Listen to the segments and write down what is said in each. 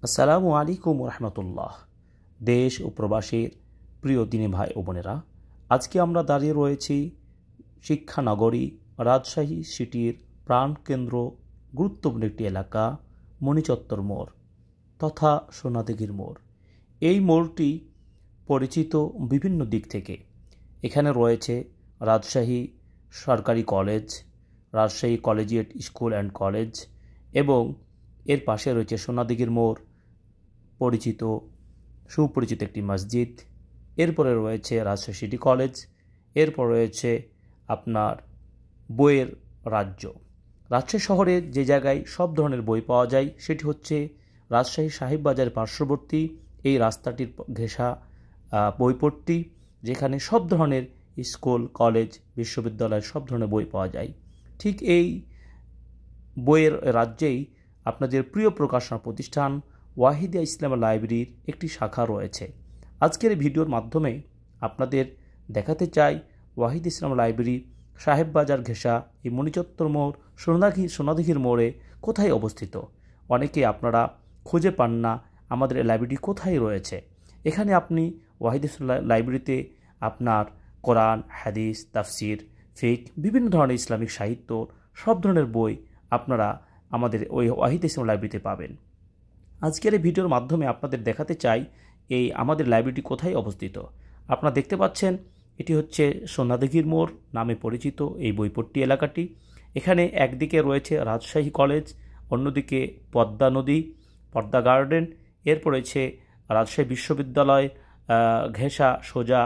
আসসালামু আলাইকুম রহমতুল্লাহ। দেশ ও প্রবাসীর প্রিয় দিনী ভাই ও বোনেরা, আজকে আমরা দাঁড়িয়ে রয়েছি শিক্ষানগরী রাজশাহী সিটির প্রাণকেন্দ্র গুরুত্বপূর্ণ একটি এলাকা মণিচত্বর মোড় তথা সোনাদিঘির মোড়। এই মোড়টি পরিচিত বিভিন্ন দিক থেকে। এখানে রয়েছে রাজশাহী সরকারি college, Rajshahi collegiate school and college এবং এর পাশে রয়েছে সোনাদিঘির মোড়, সুপরিচিত একটি মসজিদ। এরপরে রয়েছে রাজশাহী সিটি কলেজ। এরপর রয়েছে আপনার বইয়ের রাজ্য। রাজশাহী শহরে যে জায়গায় সব ধরনের বই পাওয়া যায় সেটি হচ্ছে রাজশাহী সাহেববাজারের পার্শ্ববর্তী এই রাস্তাটির ঘেঁষা বইপট্টি, যেখানে সব ধরনের স্কুল, কলেজ, বিশ্ববিদ্যালয়ের সব ধরনের বই পাওয়া যায়। ঠিক এই বইয়ের রাজ্যেই আপনাদের প্রিয় প্রকাশনা প্রতিষ্ঠান ওয়াহিদিয়া ইসলামিক লাইব্রেরির একটি শাখা রয়েছে। আজকের এই ভিডিওর মাধ্যমে আপনাদের দেখাতে চাই ওয়াহিদ ইসলাম লাইব্রেরি সাহেববাজার ঘেঁষা এই মণিচত্বর মোড় সোনাদিঘির মোড়ে কোথায় অবস্থিত। অনেকে আপনারা খুঁজে পান না আমাদের এই লাইব্রেরিটি কোথায় রয়েছে। এখানে আপনি ওয়াহিদ ইসলাম লাইব্রেরিতে আপনার কোরআন, হাদিস, তাফসির, ফিকহ, বিভিন্ন ধরনের ইসলামিক সাহিত্য, সব ধরনের বই আপনারা আমাদের ওই ওয়াহিদ ইসলাম লাইব্রেরিতে পাবেন। আজকের এই ভিডিওর মাধ্যমে আপনাদের দেখাতে চাই এই আমাদের লাইব্রেরিটি কোথায় অবস্থিত। আপনারা দেখতে পাচ্ছেন এটি হচ্ছে সোনাদিঘির মোড় নামে পরিচিত এই বইপট্টি এলাকাটি। এখানে একদিকে রয়েছে রাজশাহী কলেজ, অন্যদিকে পদ্মা নদী, পদ্মা গার্ডেন, এরপর রয়েছে রাজশাহী বিশ্ববিদ্যালয় ঘেঁষা সোজা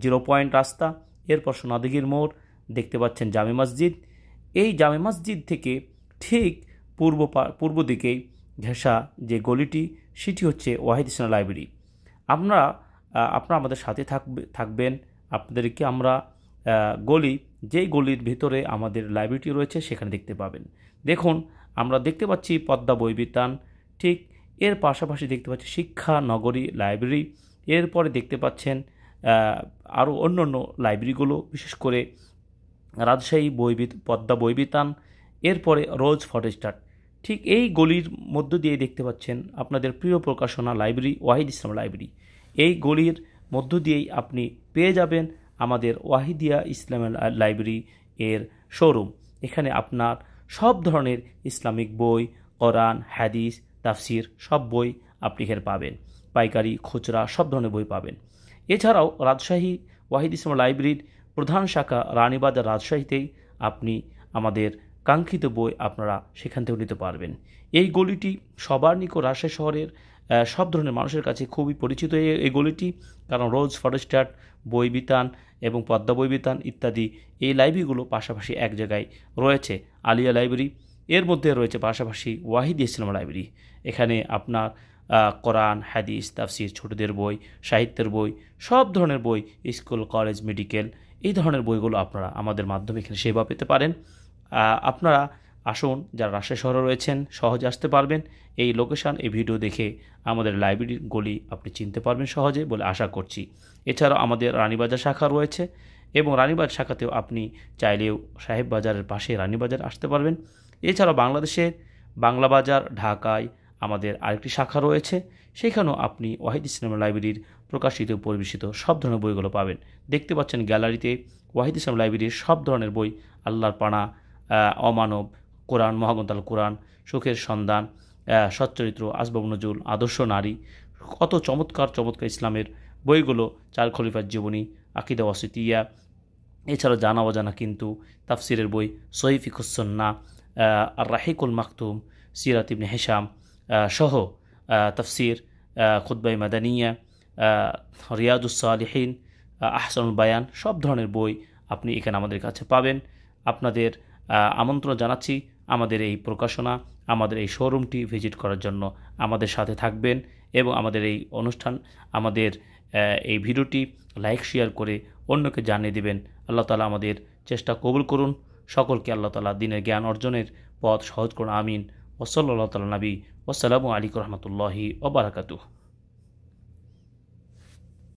0 পয়েন্ট রাস্তা, এরপর সোনাদিঘির মোড়, দেখতে পাচ্ছেন জামে মসজিদ। এই জামে মসজিদ থেকে ঠিক পূর্ব দিকেই ঘেঁষা যে গলিটি সেটি হচ্ছে ওয়াহিদ ইসলাম লাইব্রেরি। আপনারা আমাদের সাথে থাকবেন। আপনাদেরকে আমরা যেই গলির ভিতরে আমাদের লাইব্রেরিটি রয়েছে সেখানে দেখতে পাবেন। দেখুন, আমরা দেখতে পাচ্ছি পদ্মা বই বিতান, ঠিক এর পাশাপাশি দেখতে পাচ্ছি শিক্ষা নগরী লাইব্রেরি। এরপরে দেখতে পাচ্ছেন আরও অন্য লাইব্রেরিগুলো, বিশেষ করে রাজশাহী পদ্মা বই বিতান, এরপরে রোজ ফরেস্টার। ঠিক এই গলির মধ্য দিয়ে দেখতে পাচ্ছেন আপনাদের প্রিয় প্রকাশনা লাইব্রেরি ওয়াহিদ ইসলাম লাইব্রেরি। এই গলির মধ্য দিয়েই আপনি পেয়ে যাবেন আমাদের ওয়াহিদিয়া ইসলাম লাইব্রেরি এর শোরুম। এখানে আপনার সব ধরনের ইসলামিক বই, কোরআন, হাদিস, তাফসির সব বই আপনি এখানে পাবেন। পাইকারি, খুচরা সব ধরনের বই পাবেন। এছাড়াও রাজশাহী ওয়াহিদ ইসলাম লাইব্রেরির প্রধান শাখা রানীবাজার রাজশাহীতেই আপনি আমাদের কাঙ্ক্ষিত বই আপনারা সেখান থেকেও নিতে পারবেন। এই গলিটি সবার নিকট রাজশাহী শহরের সব ধরনের মানুষের কাছে খুবই পরিচিত এই গলিটি, কারণ রোজ ফরেস্টার, বই বিতান এবং পদ্মা বই বিতান ইত্যাদি এই লাইব্রেরিগুলো পাশাপাশি এক জায়গায় রয়েছে। আলিয়া লাইব্রেরি, এর মধ্যে রয়েছে পাশাপাশি ওয়াহিদ ইসলাম লাইব্রেরি। এখানে আপনার কোরআন, হাদিস, তাফসির, ছোটদের বই, সাহিত্যের বই, সব ধরনের বই, স্কুল, কলেজ, মেডিকেল, এই ধরনের বইগুলো আপনারা আমাদের মাধ্যমে এখানে সেবা পেতে পারেন। আপনারা আসুন, যারা রাজশাহী শহরে রয়েছেন সহজে আসতে পারবেন। এই লোকেশন, এই ভিডিও দেখে আমাদের লাইব্রেরির গলি আপনি চিনতে পারবেন সহজে বলে আশা করছি। এছাড়াও আমাদের রানীবাজার শাখা রয়েছে এবং রানীবাজার শাখাতেও আপনি চাইলেও সাহেববাজারের পাশে রানীবাজার আসতে পারবেন। এছাড়াও বাংলাদেশের বাংলা বাজার ঢাকায় আমাদের আরেকটি শাখা রয়েছে, সেখানেও আপনি ওয়াহিদ ইসলাম লাইব্রেরির প্রকাশিত পরিবেশিত সব ধরনের বইগুলো পাবেন। দেখতে পাচ্ছেন গ্যালারিতে ওয়াহিদ ইসলাম লাইব্রেরির সব ধরনের বই, আল্লাহর পানা, অমানব, কোরআন, মহাগ্রন্থ কোরআন, সুখের সন্ধান, সচ্চরিত্র, আসবাব নজুল, আদর্শ নারী, কত চমৎকার ইসলামের বইগুলো, 4 খলিফার জীবনী, আকিদা ওয়াসিতিয়া, এছাড়াও জানা অজানা কিন্তু তাফসিরের বই, সহিহ ফিকহুস সুন্নাহ, আর রাহিকুল মাকতুম, সিরাত ইবনে হিশাম সহ তাফসির, খুতবায়ে মাদানিয়া, রিয়াদুস সালিহিন, আহসানুল বায়ান, সব ধরনের বই আপনি এখানে আমাদের কাছে পাবেন। আপনাদের আমন্ত্রণ জানাচ্ছি আমাদের এই প্রকাশনা, আমাদের এই শোরুমটি ভিজিট করার জন্য। আমাদের সাথে থাকবেন এবং আমাদের এই অনুষ্ঠান, আমাদের এই ভিডিওটি লাইক শেয়ার করে অন্যকে জানিয়ে দেবেন। আল্লাহ তাআলা আমাদের চেষ্টা কবুল করুন। সকলকে আল্লাহ তাআলা দ্বীনের জ্ঞান অর্জনের পথ সহজ করুন। আমিন। ওয়া সাল্লাল্লাহু তাআলা নবী ওয়া সাল্লামু আলাইকুম ওয়া রাহমাতুল্লাহি ওয়া বারাকাতুহু।